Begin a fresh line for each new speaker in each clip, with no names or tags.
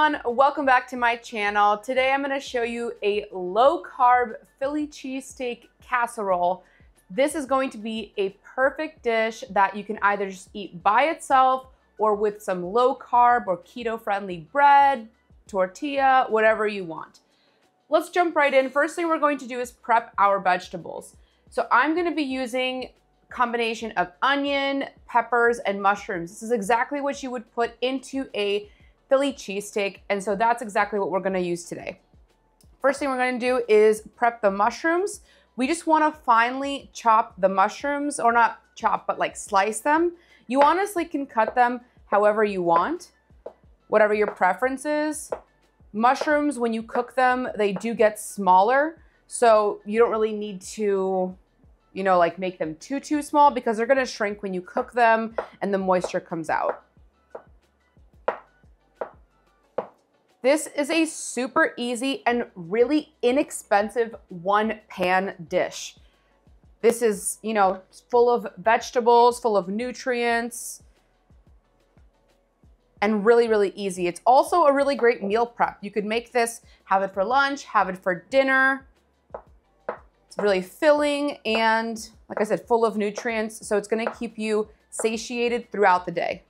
everyone, welcome back to my channel. Today I'm going to show you a low carb Philly cheesesteak casserole. This is going to be a perfect dish that you can either just eat by itself or with some low carb or keto friendly bread, tortilla, whatever you want. Let's jump right in. First thing we're going to do is prep our vegetables. So I'm going to be using a combination of onion, peppers, and mushrooms. This is exactly what you would put into a Philly cheesesteak, and so that's exactly what we're gonna use today. First thing we're gonna do is prep the mushrooms. We just wanna finely chop the mushrooms, or not chop, but like slice them. You honestly can cut them however you want, whatever your preference is. Mushrooms, when you cook them, they do get smaller, so you don't really need to, like make them too small because they're gonna shrink when you cook them and the moisture comes out. This is a super easy and really inexpensive one pan dish. This is, full of vegetables, full of nutrients, and really easy. It's also a really great meal prep. You could make this, have it for lunch, have it for dinner. It's really filling and, like I said, full of nutrients, so it's gonna keep you satiated throughout the day.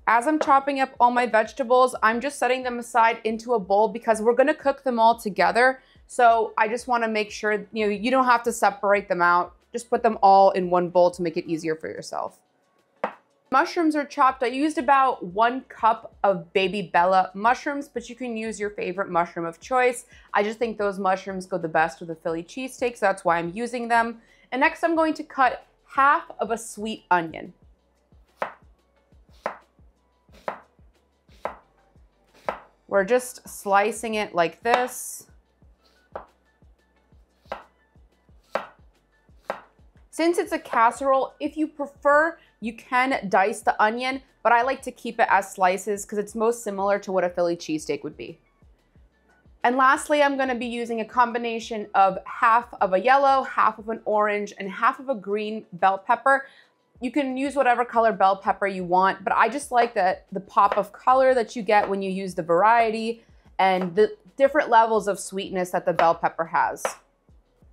As I'm chopping up all my vegetables, I'm just setting them aside into a bowl because we're gonna cook them all together. So I just wanna make sure, you don't have to separate them out. Just put them all in one bowl to make it easier for yourself. Mushrooms are chopped. I used about 1 cup of baby Bella mushrooms, but you can use your favorite mushroom of choice. I just think those mushrooms go the best with a Philly cheesesteak, so that's why I'm using them. And next I'm going to cut half of a sweet onion. We're just slicing it like this. Since it's a casserole, if you prefer, you can dice the onion, but I like to keep it as slices because it's most similar to what a Philly cheesesteak would be. And lastly, I'm gonna be using a combination of half of a yellow, half of an orange, and half of a green bell pepper. You can use whatever color bell pepper you want, but I just like the pop of color that you get when you use the variety and the different levels of sweetness that the bell pepper has.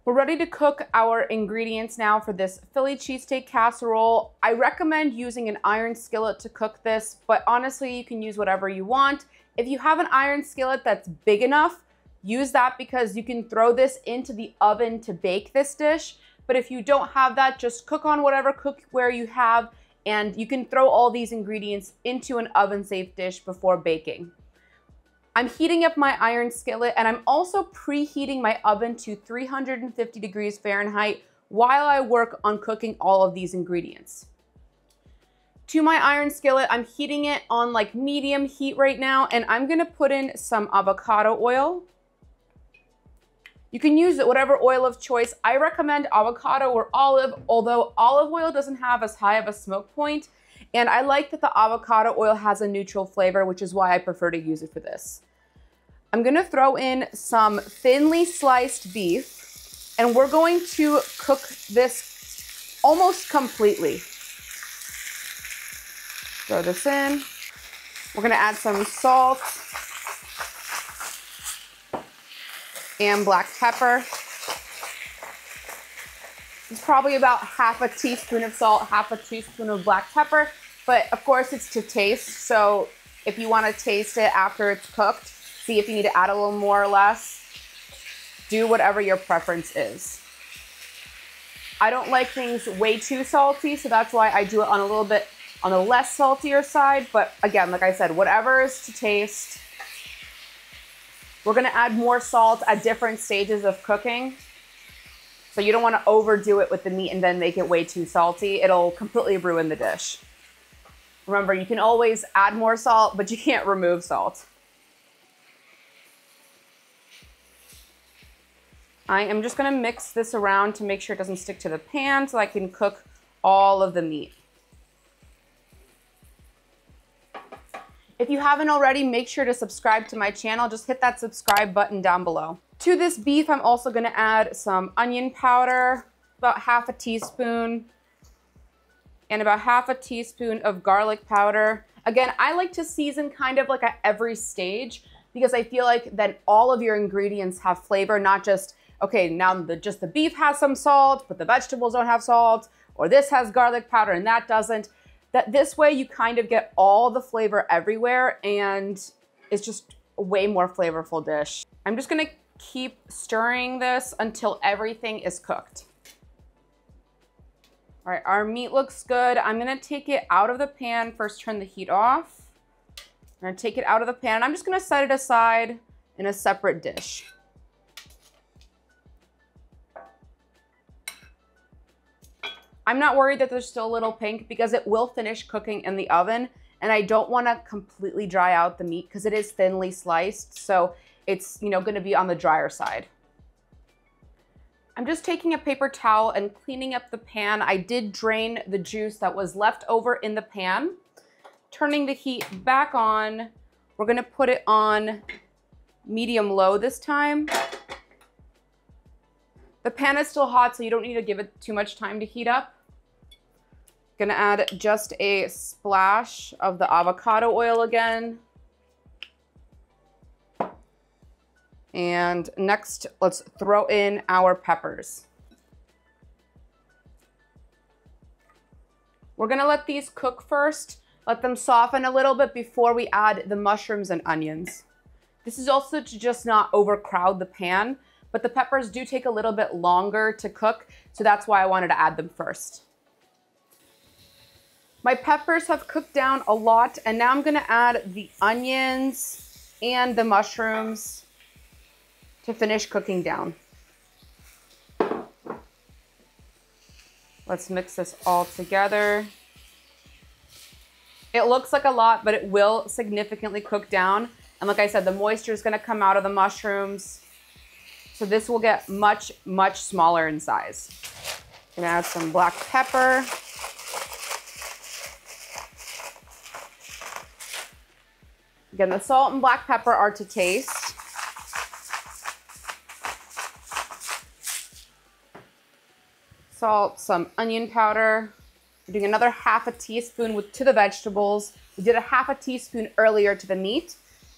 We're ready to cook our ingredients now for this Philly cheesesteak casserole. I recommend using an iron skillet to cook this, but honestly, you can use whatever you want. If you have an iron skillet that's big enough, use that because you can throw this into the oven to bake this dish. But if you don't have that, just cook on whatever cookware you have, and you can throw all these ingredients into an oven-safe dish before baking. I'm heating up my iron skillet, and I'm also preheating my oven to 350 degrees Fahrenheit while I work on cooking all of these ingredients. To my iron skillet, I'm heating it on like medium heat right now, and I'm gonna put in some avocado oil. You can use whatever oil of choice. I recommend avocado or olive, although olive oil doesn't have as high of a smoke point. And I like that the avocado oil has a neutral flavor, which is why I prefer to use it for this. I'm gonna throw in some thinly sliced beef, and we're going to cook this almost completely. Throw this in. We're gonna add some salt and black pepper. It's probably about half a teaspoon of salt, half a teaspoon of black pepper, but of course it's to taste. So if you want to taste it after it's cooked, see if you need to add a little more or less. Do whatever your preference is. I don't like things way too salty, so that's why I do it on a little bit on the less saltier side. But again, like I said, whatever is to taste. We're gonna add more salt at different stages of cooking. So you don't wanna overdo it with the meat and then make it way too salty. It'll completely ruin the dish. Remember, you can always add more salt, but you can't remove salt. I am just gonna mix this around to make sure it doesn't stick to the pan so I can cook all of the meat. If you haven't already, make sure to subscribe to my channel. Just hit that subscribe button down below. To this beef, I'm also gonna add some onion powder, about half a teaspoon. and about half a teaspoon of garlic powder. Again, I like to season kind of like at every stage because I feel like then all of your ingredients have flavor, not just, okay, now just the beef has some salt, but the vegetables don't have salt, or this has garlic powder and that doesn't. That this way you kind of get all the flavor everywhere and it's just a way more flavorful dish. I'm just gonna keep stirring this until everything is cooked. All right, our meat looks good. I'm gonna take it out of the pan, first turn the heat off. I'm gonna take it out of the pan. I'm just gonna set it aside in a separate dish. I'm not worried that there's still a little pink because it will finish cooking in the oven, and I don't wanna completely dry out the meat because it is thinly sliced, so it's, you know, gonna be on the drier side. I'm just taking a paper towel and cleaning up the pan. I did drain the juice that was left over in the pan. Turning the heat back on. We're gonna put it on medium-low this time. The pan is still hot, so you don't need to give it too much time to heat up. Gonna add just a splash of the avocado oil again. And next, let's throw in our peppers. We're gonna let these cook first, let them soften a little bit before we add the mushrooms and onions. This is also to just not overcrowd the pan, but the peppers do take a little bit longer to cook, so that's why I wanted to add them first. My peppers have cooked down a lot, and now I'm gonna add the onions and the mushrooms to finish cooking down. Let's mix this all together. It looks like a lot, but it will significantly cook down. And like I said, the moisture is gonna come out of the mushrooms. So this will get much, much smaller in size. Gonna add some black pepper. Again, the salt and black pepper are to taste. Salt, some onion powder. We're doing another half a teaspoon to the vegetables. We did a half a teaspoon earlier to the meat.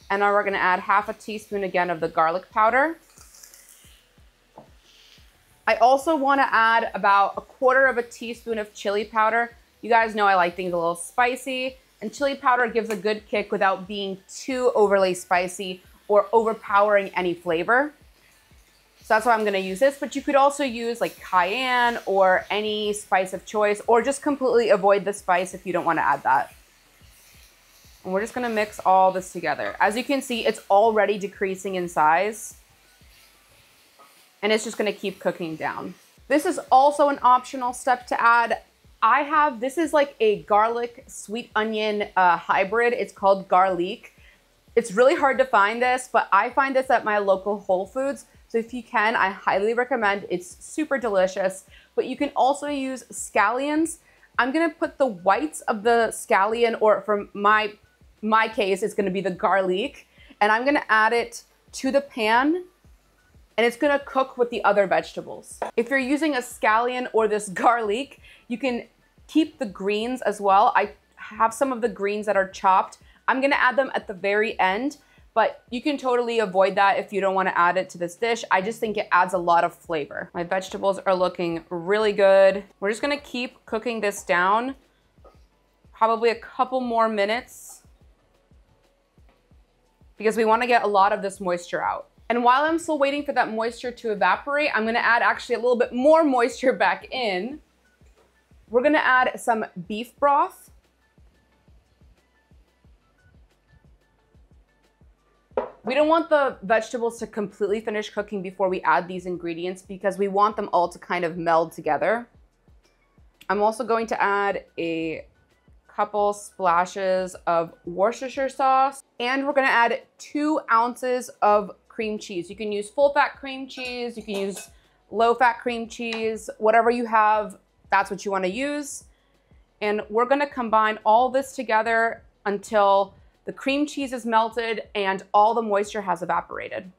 And now we're gonna add half a teaspoon again of the garlic powder. I also wanna add about 1/4 of a teaspoon of chili powder. You guys know I like things a little spicy, and chili powder gives a good kick without being too overly spicy or overpowering any flavor. So that's why I'm gonna use this, but you could also use like cayenne or any spice of choice, or just completely avoid the spice if you don't wanna add that. And we're just gonna mix all this together. As you can see, it's already decreasing in size, and it's just gonna keep cooking down. This is also an optional step to add. This is like a garlic sweet onion hybrid. It's called garleek. It's really hard to find this, but I find this at my local Whole Foods. So if you can, I highly recommend. It's super delicious, but you can also use scallions. I'm gonna put the whites of the scallion, or from my case, it's gonna be the garlic, and I'm gonna add it to the pan, and it's gonna cook with the other vegetables. If you're using a scallion or this garlic, you can keep the greens as well. I have some of the greens that are chopped. I'm gonna add them at the very end, but you can totally avoid that if you don't wanna add it to this dish. I just think it adds a lot of flavor. My vegetables are looking really good. We're just gonna keep cooking this down, probably a couple more minutes, because we wanna get a lot of this moisture out. And while I'm still waiting for that moisture to evaporate, I'm gonna add actually a little bit more moisture back in. We're gonna add some beef broth. We don't want the vegetables to completely finish cooking before we add these ingredients because we want them all to kind of meld together. I'm also going to add a couple splashes of Worcestershire sauce, and we're gonna add 2 ounces of cream cheese. You can use full fat cream cheese, you can use low fat cream cheese, whatever you have, that's what you wanna use. And we're gonna combine all this together until the cream cheese is melted and all the moisture has evaporated.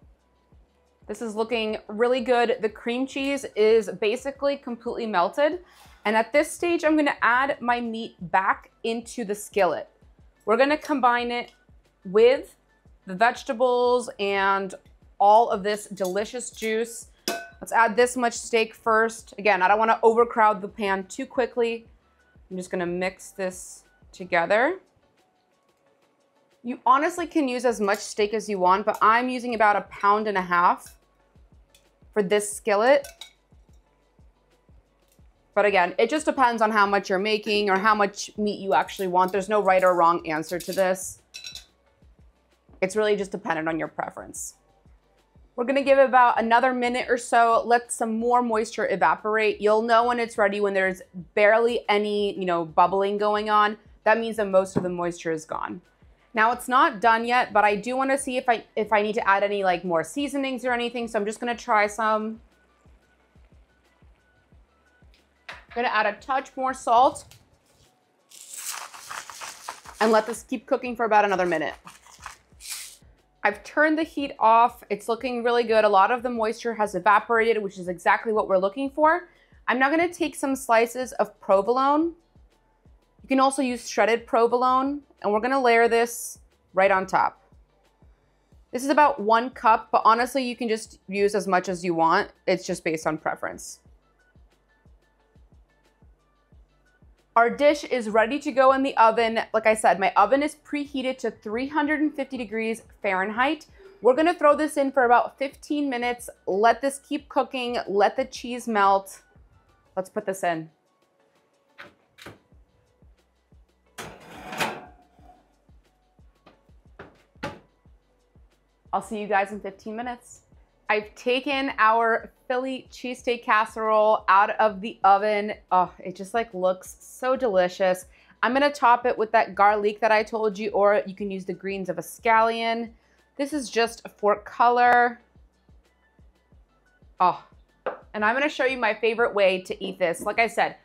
This is looking really good. The cream cheese is basically completely melted. And at this stage, I'm gonna add my meat back into the skillet. We're gonna combine it with the vegetables and all of this delicious juice. Let's add this much steak first. Again, I don't wanna overcrowd the pan too quickly. I'm just gonna mix this together. You honestly can use as much steak as you want, but I'm using about 1.5 pounds for this skillet. But again, it just depends on how much you're making or how much meat you actually want. There's no right or wrong answer to this. It's really just dependent on your preference. We're gonna give it about another minute or so, let some more moisture evaporate. You'll know when it's ready when there's barely any, bubbling going on. That means that most of the moisture is gone. Now it's not done yet, but I do wanna see if I need to add any more seasonings or anything, so I'm just gonna try some. I'm gonna add a touch more salt and let this keep cooking for about another minute. I've turned the heat off. It's looking really good. A lot of the moisture has evaporated, which is exactly what we're looking for. I'm now gonna take some slices of provolone. You can also use shredded provolone, and we're gonna layer this right on top. This is about 1 cup, but honestly, you can just use as much as you want. It's just based on preference. Our dish is ready to go in the oven. Like I said, my oven is preheated to 350 degrees Fahrenheit. We're gonna throw this in for about 15 minutes. Let this keep cooking, let the cheese melt. Let's put this in. I'll see you guys in 15 minutes. I've taken our Philly cheesesteak casserole out of the oven. Oh, it just looks so delicious. I'm gonna top it with that garlic that I told you, or you can use the greens of a scallion. This is just for color. Oh, and I'm gonna show you my favorite way to eat this. Like I said,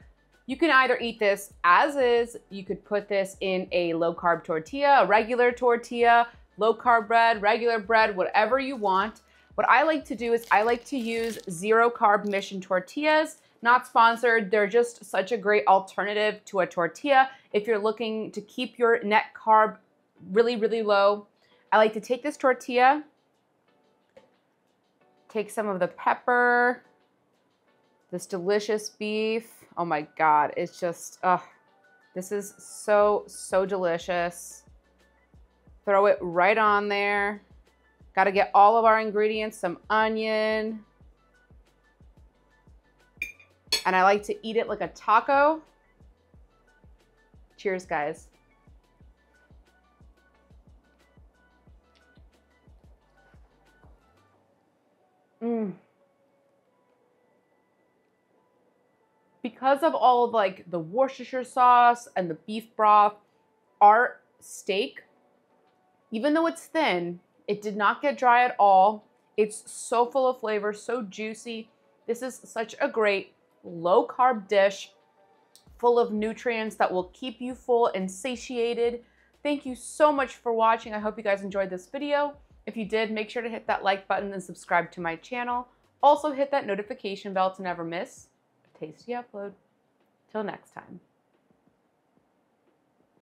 you can either eat this as is, you could put this in a low carb tortilla, a regular tortilla, low carb bread, regular bread, whatever you want. What I like to do is I like to use 0 carb mission tortillas. Not sponsored, they're just such a great alternative to a tortilla if you're looking to keep your net carb really, really low. I like to take this tortilla, take some of the pepper, this delicious beef. Oh my God, it's just, this is so, so delicious. Throw it right on there. Got to get all of our ingredients, some onion. And I like to eat it like a taco. Cheers, guys. Because of all of the Worcestershire sauce and the beef broth, our steak, even though it's thin, it did not get dry at all. It's so full of flavor, so juicy. This is such a great low carb dish full of nutrients that will keep you full and satiated. Thank you so much for watching. I hope you guys enjoyed this video. If you did, make sure to hit that like button and subscribe to my channel. Also hit that notification bell to never miss a tasty upload. Till next time.